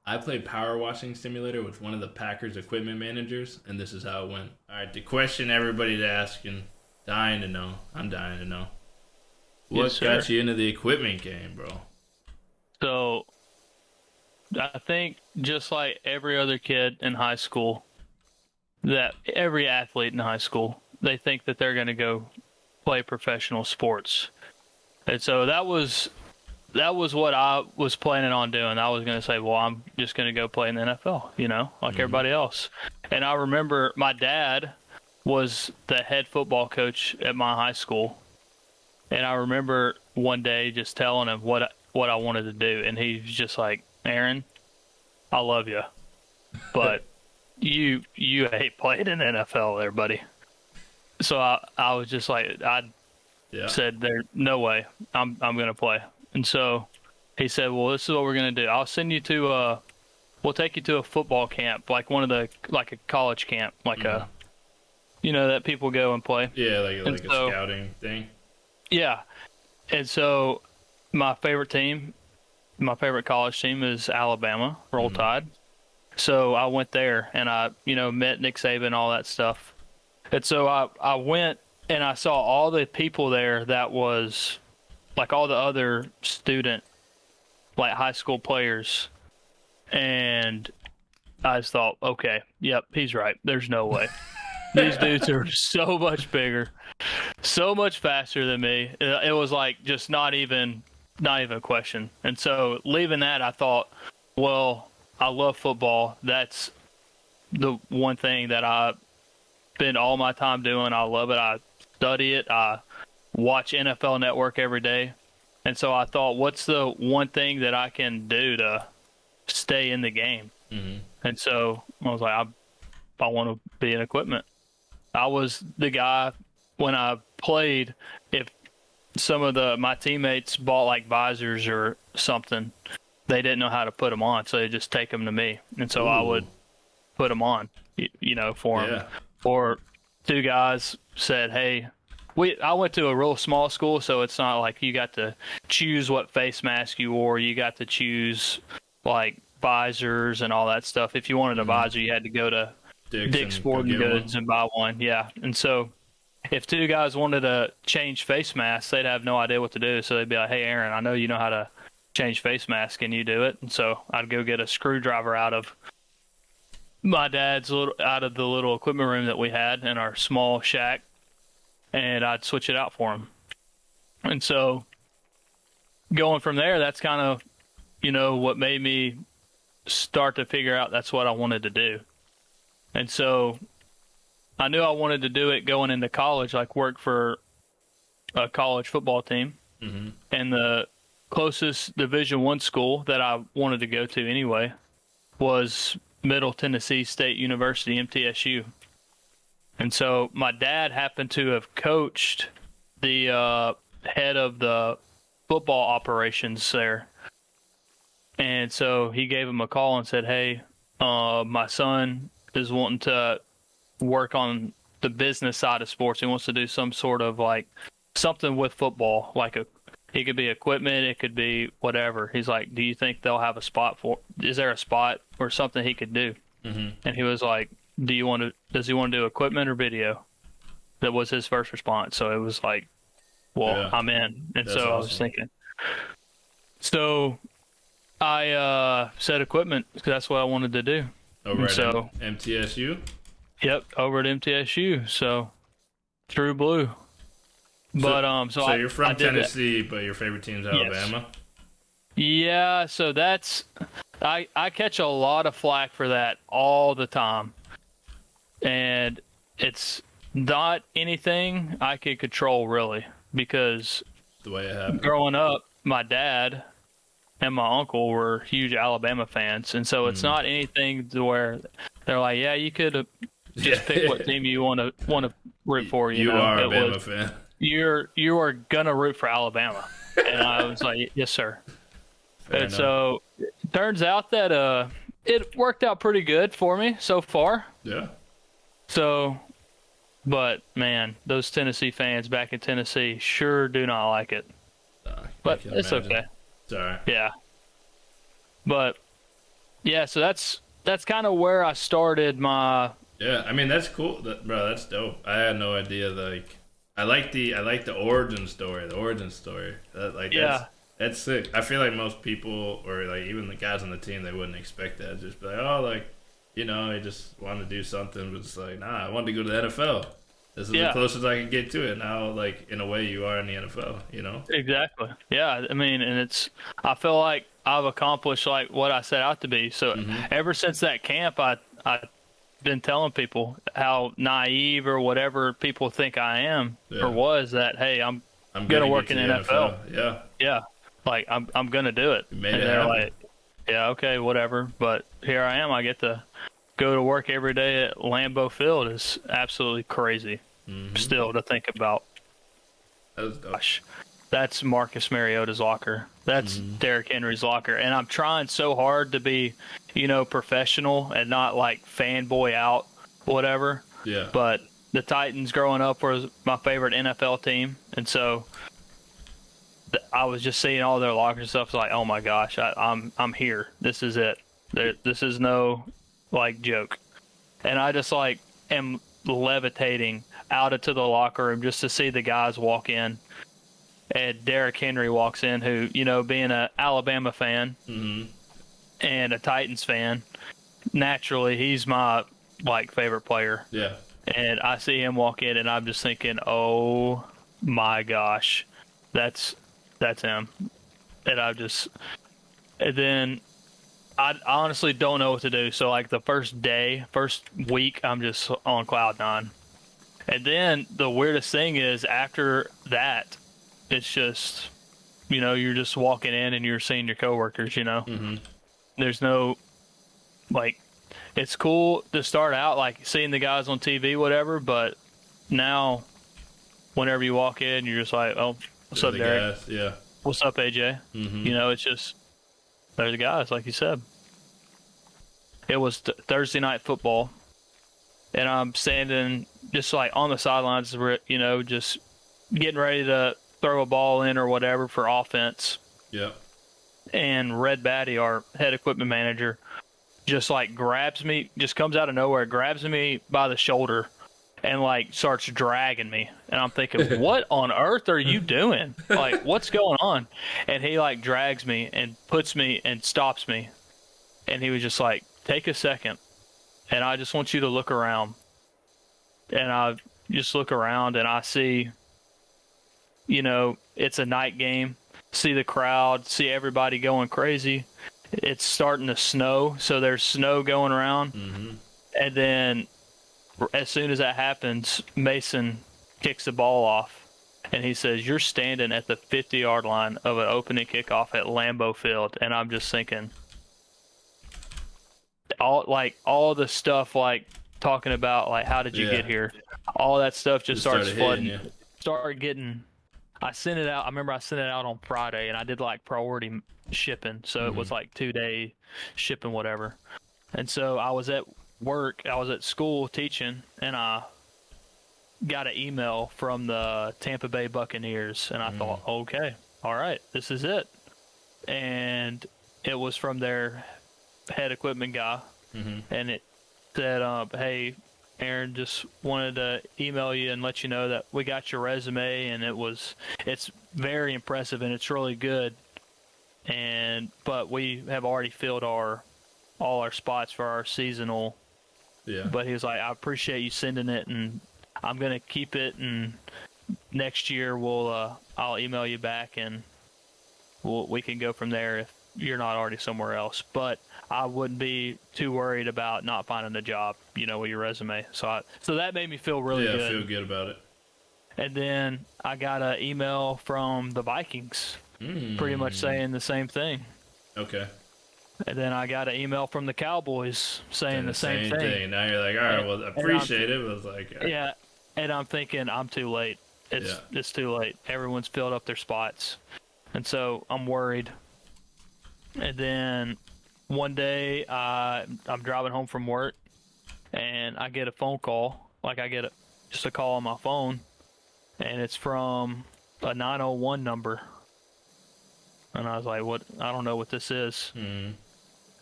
I played Power Washing Simulator with one of the Packers equipment managers, and this is how it went. All right, the question everybody's asking, dying to know. I'm dying to know. Yes, What sir. got you into the equipment game, bro? So I think just like every other kid in high school, that every athlete in high school, they think that they're going to go play professional sports. And so that was what I was planning on doing. I was going to say, well, I'm just going to go play in the NFL, like Mm-hmm. everybody else. And I remember my dad was the head football coach at my high school. And I remember one day just telling him what I wanted to do, and he was just like, "Aaron, I love you, but you ain't played in the NFL there, buddy." So I was just like, I Yeah. said, "There, no way, I'm gonna play." And so he said, "Well, this is what we're gonna do. I'll send you to we'll take you to a football camp, like one of the like a college camp, like Mm-hmm. a that people go and play." Yeah, like And like a so scouting thing. yeah, and so my favorite team my favorite college team is Alabama, Roll Mm-hmm. Tide. So I went there and I met Nick Saban, all that stuff. And so I went and I saw all the people there that was like all the other student, like high school players. And I just thought, okay, yep, he's right. There's no way. These dudes are so much bigger, so much faster than me. It was like just not even a question. And so leaving that, I thought, well, I love football. That's the one thing that I spend all my time doing. I love it. I study it. I watch NFL Network every day. And so I thought, what's the one thing that I can do to stay in the game? Mm-hmm. And so I was like, I want to be in equipment. I was the guy when I played. If some of the my teammates bought like visors or something, they didn't know how to put them on, so they just take them to me, and so I Ooh. would put them on, for them. Yeah. Or two guys said, "Hey, I went to a real small school, so it's not like you got to choose what face mask you wore. You got to choose like visors and all that stuff. If you wanted a Mm-hmm. visor, you had to go to Dick's Dixon, go Sporting get one. Goods and buy one. Yeah, and so if two guys wanted to change face masks, they'd have no idea what to do. So they'd be like, "Hey, Aaron, I know you know how to change face masks. Can you do it?" And so I'd go get a screwdriver out of the little equipment room that we had in our small shack, and I'd switch it out for him. And so going from there, that's kind of what made me start to figure out that's what I wanted to do. And so I knew I wanted to do it going into college, like work for a college football team. Mm-hmm. And the closest Division I school that I wanted to go to anyway was Middle Tennessee State University, MTSU. And so my dad happened to have coached the head of the football operations there. And so he gave him a call and said, "Hey, my son is wanting to work on the business side of sports. He wants to do some sort of like something with football, like it could be equipment, it could be whatever." He's like, "Do you think they'll have a spot for? Is there a spot or something he could do?" Mm-hmm. And he was like, Does he want to do equipment or video?" That was his first response. So it was like, well, Yeah. I'm in. And That's so I was awesome. thinking. So I said equipment because that's what I wanted to do. Over And at so, MTSU. yep, over at MTSU. So true blue. So, But so so I you're I from did that. Tennessee, but your favorite team's Yes. Alabama. Yeah, so that's I catch a lot of flack for that all the time. And it's not anything I could control really because The way it happened. growing up, my dad and my uncle were huge Alabama fans, and so it's Mm. not anything to where they're like, "Yeah, you could just pick what Yeah. team you want to root for." You are a It was Bama fan. you are gonna root for Alabama, and I was like, "Yes, sir." Fair And enough. so it turns out that it worked out pretty good for me so far. Yeah. So, but man, those Tennessee fans back in Tennessee sure do not like it. I But can it's imagine. okay. It's all right. Yeah. But Yeah. So that's kind of where I started my. Yeah, I mean that's cool, bro. That's dope. I had no idea. Like, I like the origin story. The origin story. Yeah, That's sick. I feel like most people, or like even the guys on the team, they wouldn't expect that. Just be like, oh, like, he just wanted to do something, but it's like, nah, I wanted to go to the NFL. This is the yeah, closest I can get to it. Now, like in a way, you are in the NFL. exactly. Yeah, I mean, and I feel like I've accomplished like what I set out to be. So Mm-hmm. ever since that camp, I been telling people how naive or whatever people think I am or Yeah, was that, hey, I'm I'm gonna gonna get work to in the the NFL. NFL. Yeah, Yeah, like I'm gonna do it. you made And it they're happen. like, yeah, okay, whatever. But here I am. I get to go to work every day at Lambeau Field. Is absolutely crazy. Mm-hmm. Still to think about. That was dope. Gosh, that's Marcus Mariota's locker. That's Mm-hmm. Derrick Henry's locker. And I'm trying so hard to be, professional and not like fanboy out, whatever. Yeah. But the Titans growing up was my favorite NFL team, and so I was just seeing all their locker stuff. Like, oh my gosh, I'm here. This is it. This is no like joke. And I just like am levitating out into the locker room just to see the guys walk in. And Derrick Henry walks in, who, being a Alabama fan Mm-hmm. and a Titans fan, naturally he's my like favorite player. Yeah. And I see him walk in, and I'm just thinking, oh my gosh, that's him. And and then I honestly don't know what to do. So like the first week, I'm just on cloud nine. And then the weirdest thing is after that, it's just, you're just walking in and you're seeing your coworkers, Mm-hmm. There's no, like, it's cool to start out, like, seeing the guys on TV, whatever, but now, whenever you walk in, you're just like, oh, what's They're up, the Derek? guys. Yeah. What's up, AJ? Mm-hmm. It's just, they're the guys, like you said. It was Thursday night football, and I'm standing just like on the sidelines, just getting ready to throw a ball in or whatever for offense. Yeah. And Red Batty, our head equipment manager, just like grabs me, just comes out of nowhere, grabs me by the shoulder, and like starts dragging me. And I'm thinking, what on earth are you doing? Like, what's going on? And he like drags me and puts me and stops me. And he was just like, take a second, and I just want you to look around. And I just look around and I see, it's a night game. See the crowd, see everybody going crazy. It's starting to snow, so there's snow going around. Mm-hmm. And then as soon as that happens, Mason kicks the ball off. And he says, you're standing at the 50-yard line of an opening kickoff at Lambeau Field. And I'm just thinking, all the stuff, like talking about like how did you get here, all that stuff just starts started flooding. hitting you. Started getting. I sent it out. I remember I sent it out on Friday, and I did like priority shipping, so it was like 2-day shipping, whatever. And so I was at work. I was at school teaching, and I got an email from the Tampa Bay Buccaneers, and I thought, okay, all right, this is it. And it was from their head equipment guy, and it said, hey, Aaron, just wanted to email you and let you know that we got your resume, and it's very impressive and it's really good. But we have already filled all our spots for our seasonal. Yeah. But he was like, I appreciate you sending it, and I'm gonna keep it, and next year I'll email you back, and we can go from there if you're not already somewhere else. But I wouldn't be too worried about not finding a job, with your resume. So that made me feel really good. Yeah, feel good about it. And then I got an email from the Vikings, pretty much saying the same thing. Okay. And then I got an email from the Cowboys saying the same thing. Now you're like, all right, well, I appreciate it. But it's like, yeah. And I'm thinking, I'm too late. It's too late. Everyone's filled up their spots. And so I'm worried. And then one day I'm driving home from work, and I get a phone call. Like, I get just a call on my phone, and it's from a 901 number. And I was like, what? I don't know what this is.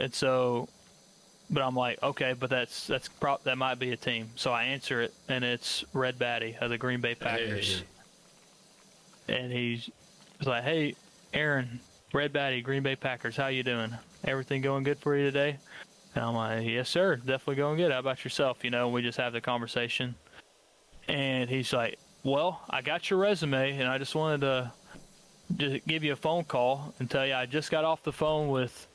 And so, but I'm like, okay, but that might be a team. So I answer it, and it's Red Batty of the Green Bay Packers. Hey. And he's like, hey, Aaron, Red Batty, Green Bay Packers, how you doing? Everything going good for you today? And I'm like, yes, sir, definitely going good. How about yourself? We just have the conversation. And he's like, well, I got your resume, and I just wanted to just give you a phone call and tell you I just got off the phone with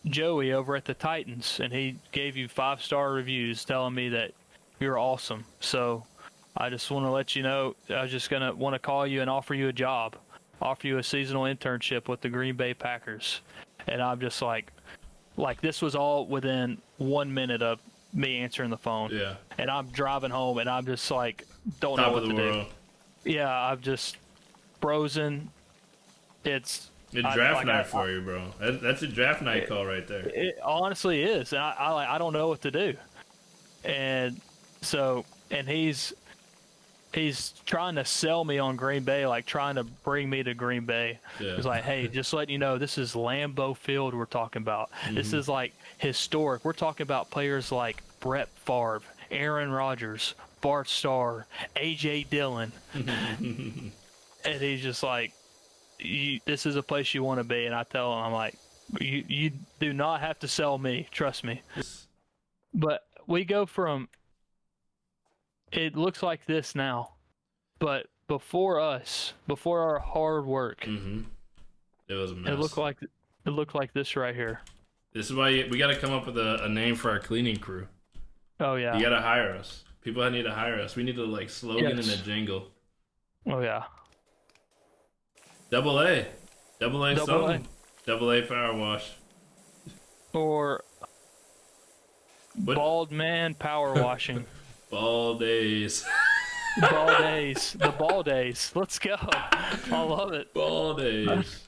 Joey over at the Titans, and he gave you 5-star reviews telling me that you're awesome. So I just want to let you know I was just gonna want to call you and offer you a job, offer you a seasonal internship with the Green Bay Packers. And I'm just like this was all within 1 minute of me answering the phone. Yeah. And I'm driving home, and I'm just like, don't Top know what of the to world. do. Yeah, I'm just frozen. It's draft night for you, bro. That's a draft night call right there. It honestly is, and I don't know what to do. And so, and he's trying to sell me on Green Bay, like trying to bring me to Green Bay. Yeah. He's like, hey, just letting you know, this is Lambeau Field we're talking about. This is like historic. We're talking about players like Brett Favre, Aaron Rodgers, Bart Starr, A.J. Dillon. And he's just like, this is a place you want to be. And I tell him, I'm like, you do not have to sell me. Trust me. But we go from, it looks like this now, but before our hard work, it was a mess. it looked like this right here. This is why we got to come up with a name for our cleaning crew. Oh yeah. You got to hire us. People need to hire us. We need to slogan and a jingle. Oh yeah. Double A something. Double A power wash. Or What? bald man power washing. Ball days. Ball days. The ball days. Let's go. I love it. Ball days.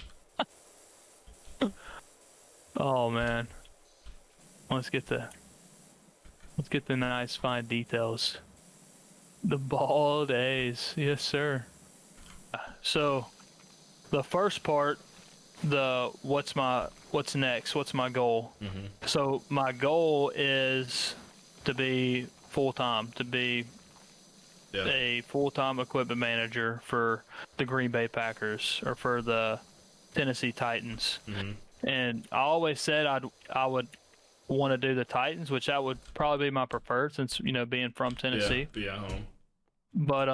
Oh man. Let's get the nice fine details. The ball days. Yes, sir. So the first part, what's next? What's my goal? So my goal is to be full-time, to be a full-time equipment manager for the Green Bay Packers or for the Tennessee Titans. And I always said I would want to do the Titans, which that would probably be my preferred since, being from Tennessee. Yeah, be at home. But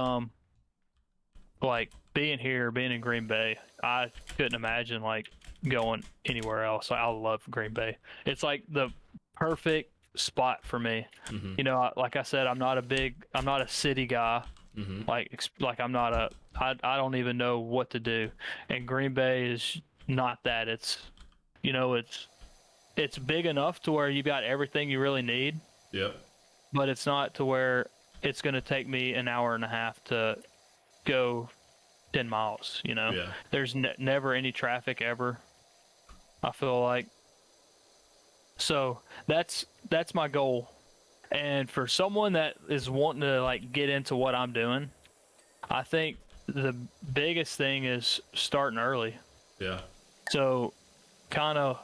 like being in Green Bay, I couldn't imagine going anywhere else. I love Green Bay. It's like the perfect spot for me. Like I said, I'm not a city guy. Like I'm not I don't even know what to do. And Green Bay is not that. It's it's big enough to where you've got everything you really need. Yep. But it's not to where it's going to take me an hour and a half to go 10 miles, Yeah. There's never any traffic ever, I feel like. So that's my goal. And for someone that is wanting to get into what I'm doing, I think the biggest thing is starting early. Yeah. So kind of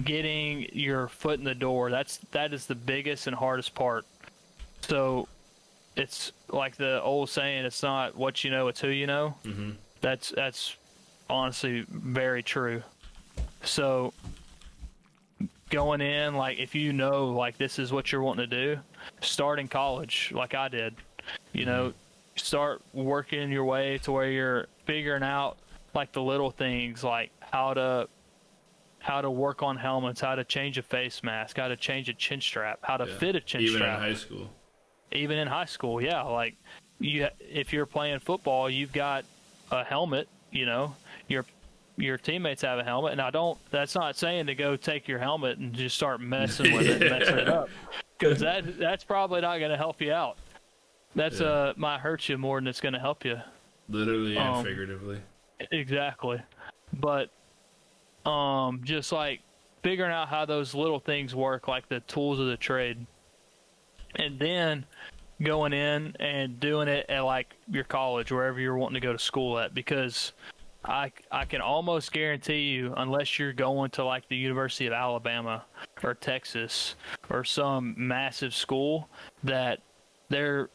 getting your foot in the door, that is the biggest and hardest part. So it's like the old saying, it's not what you know, it's who you know. That's honestly very true. So going in, if this is what you're wanting to do, start in college like I did. Start working your way to where you're figuring out the little things, like how to work on helmets, how to change a face mask, how to change a chin strap, how to fit a chin strap. Even in high school, yeah. If you're playing football, you've got a helmet. Your teammates have a helmet, and that's not saying to go take your helmet and just start messing with it and messing it up, because that's probably not going to help you out. That's might hurt you more than it's going to help you. Literally and figuratively. Exactly. But just figuring out how those little things work, like the tools of the trade, and then going in and doing it at your college, wherever you're wanting to go to school at, because I can almost guarantee you, unless you're going to like the University of Alabama or Texas or some massive school, that they're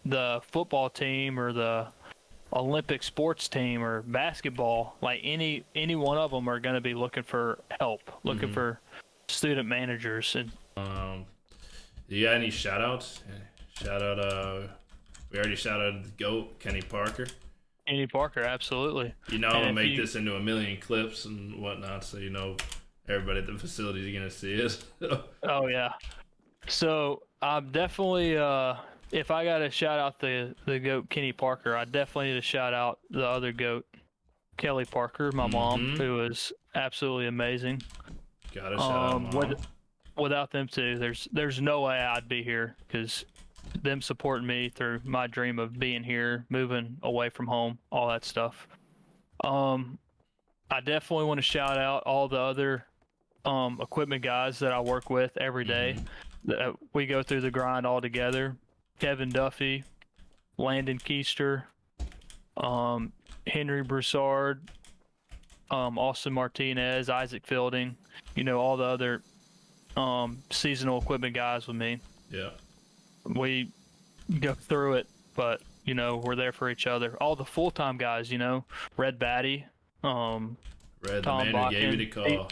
the football team or the Olympic sports team or basketball, like any one of them are going to be looking for help, looking Mm-hmm. for student managers. And Um, do you got any shout outs? Shout out, we already shouted the GOAT, Kenny Parker. Kenny Parker, absolutely. You know, I'm And gonna if make you, this into a million clips and whatnot, so you know everybody at the facility is gonna see it. oh yeah. So I'm definitely, if I got to shout out the goat Kenny Parker, I definitely need to shout out the other goat Kelly Parker, my mom, Mm-hmm. who was absolutely amazing. Gotta shout out Um, with mom. without them two, there's no way I'd be here because them supporting me through my dream of being here, moving away from home, all that stuff. Um, I definitely want to shout out all the other equipment guys that I work with every day. Mm-hmm. That we go through the grind all together. Kevin Duffy, Landon Keister, um, Henry Broussard, Austin Martinez, Isaac Fielding. You know, all the other seasonal equipment guys with me. Yeah. We go through it, but you know, we're there for each other. All the full time guys, you know, Red Batty, um, Red, the Tom man who gave you the Bakken, call.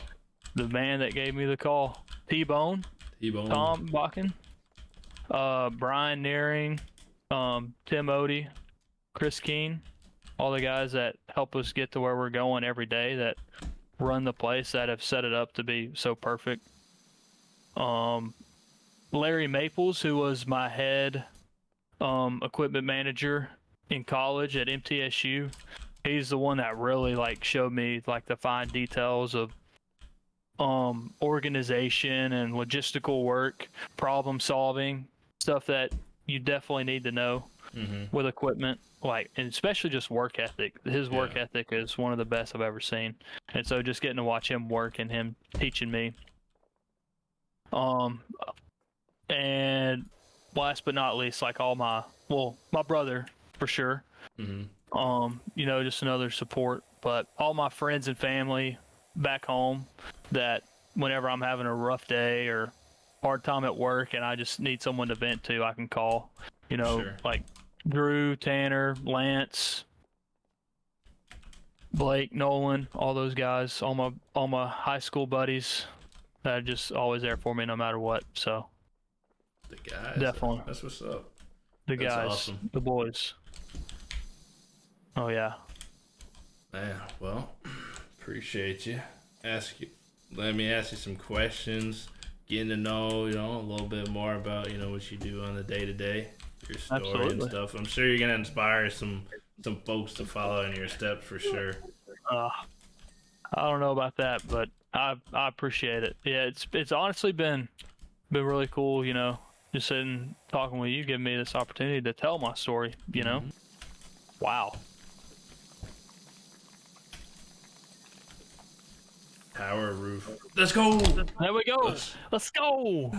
the man that gave me the call, T Bone, T-Bone. Tom Bakken, Brian Nearing, Tim Odie, Chris Keene, all the guys that help us get to where we're going every day, that run the place, that have set it up to be so perfect. Um, Larry Maples, who was my head equipment manager in college at MTSU, he's the one that really like showed me like the fine details of organization and logistical work, problem solving, stuff that you definitely need to know Mm-hmm. with equipment, like, and especially just work ethic. His work Yeah. ethic is one of the best I've ever seen. And so just getting to watch him work and him teaching me. Um, and last but not least, like all my brother for sure. Mm-hmm. You know, just another support, but all my friends and family back home that whenever I'm having a rough day or hard time at work and I just need someone to vent to, I can call, you know, Sure. like Drew, Tanner, Lance, Blake, Nolan, all those guys, all my high school buddies that are just always there for me no matter what. So The guys. definitely That's what's up. the That's guys, awesome. the boys. Oh yeah. Man, well, appreciate you. Let me ask you some questions. Getting to know, you know, a little bit more about, you know, what you do on the day to day, your story and Absolutely. stuff. I'm sure you're gonna inspire some folks to follow in your steps for sure. Uh, I don't know about that, but I appreciate it. Yeah, it's honestly been really cool, you know, just sitting talking with you, giving me this opportunity to tell my story, you know. Mm-hmm. Wow. Power roof. Let's go. There we go. Let's go.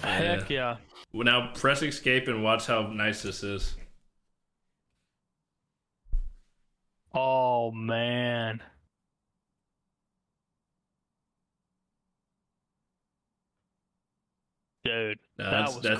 Heck yeah. Well, now press escape and watch how nice this is. Oh man. Dude, Now that was that's cool.